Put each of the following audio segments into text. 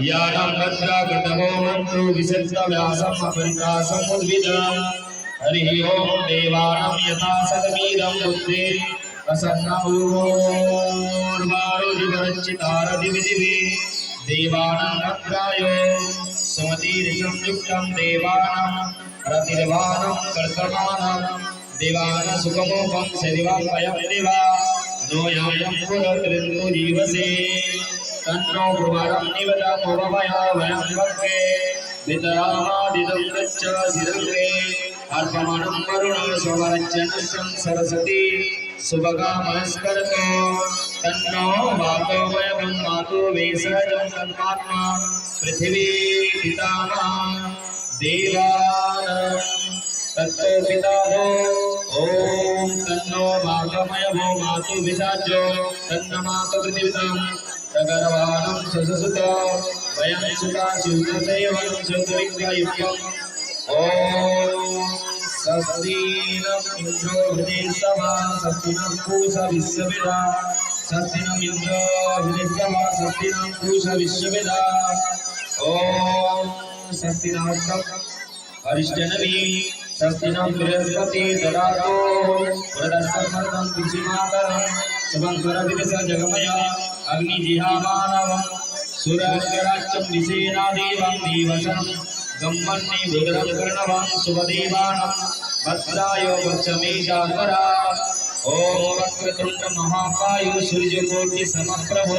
यानं भद्रा कृतमो मन्तु विसर्जव्यासम् अपरितासम् उद्भिदम् हरिः ओं देवानां यथा सदमीदं बुद्धे प्रसन्नपूर्वारुदिवरच्चितारदिविदिवे देवानां भद्रायो सुमतिर्संयुक्तं देवानां रतिर्वाणं कर्तमानं देवानां सुखमोकं सदिवापयं देवा नोयायं पुरतृन्दु जीवसे तन्नो भुवनं निवदमोवमया वयं भक्ते वितरामादिदं गच्छ सिरङ्गे अर्पमणं वरुण स्वरच्चनस्यं सरस्वती शुभकामनस्करतो तन्नो वातो वयं मातु वेसजं तन्मात्मा पृथिवी पितामह देवानां तत्तो पितामहो ॐ तन्नो मातमयो मातु विसाजो तन्न मातु पृथिवीतां तगर्वाणं ससुत वयं सुता सुतसेवनं सुतविग्रहयुक्तम् ॐ स्वस्तिनम् इन्द्रो हृदयसभा स्वस्तिनं पूषा विश्ववेदा स्वस्तिनम् इन्द्रो हृदयसभा स्वस्तिनं पूषा विश्ववेदा ॐ स्वस्तिनास्तम् हरिष्ठनवी स्वस्तिनं बृहस्पति ददातु वरदस्समर्दं विचिमातरं शुभं करविदस जगमया अग्निजिहामानवं सुरगराच्चं विसेनादेवं देवसं गम्मन्ये भुदरं कर्णवं शुभदेवानं भद्राय वच्चमेशाकरा ॐ वक्रतुण्ड महाकाय सूर्यकोटि समप्रभ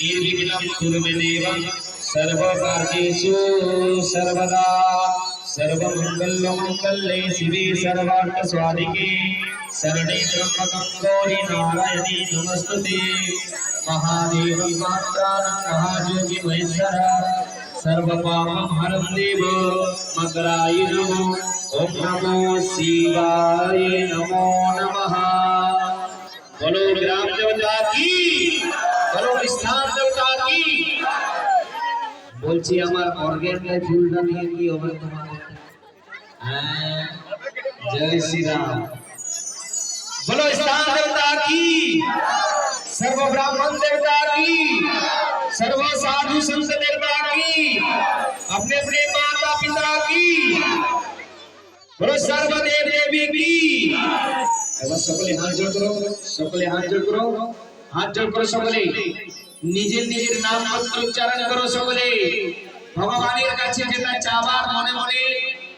निर्विघ्नं कुरु मे देव सर्वकार्येषु सर्वदा सर्वमङ्गलमङ्गले शिवे सर्वार्थस्वाधिके शरणे त्र्यम्बकं गौरी नारायणी नमस्तुते महादेव मात्राणं महायोगी महेश्वर सर्वपापं हरं देव मकराय नमो ॐ नमो शिवाय नमो नमः। बोलो ग्राम देवता की, बोलो स्थान देवता की। বলছি আমার অর্গানটায় ফুলটা নিয়ে কি হবে তোমাদের? হ্যাঁ, জয় শ্রী রাম। बोलो स्थान देवता की, सर्व ब्राह्मण देवता की, सर्व साधु संत देवता की, अपने अपने माता पिता की, बोलो सर्व देव देवी की। এবার সকলে হাত জোড় করো, সকলে হাত জোড় করো, হাত জোড় করো সকলে। নিজের নিজের নাম মাত্র উচ্চারণ করো সকলে। ভগবানের কাছে যেটা চাবার মনে মনে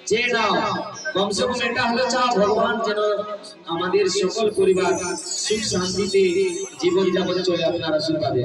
চেয়ে নাও। কমসে কম এটা হলো চাও ভগবান যেন আমাদের সকল পরিবার সুখ শান্তিতে জীবন যাপন চলে আপনার আশীর্বাদে।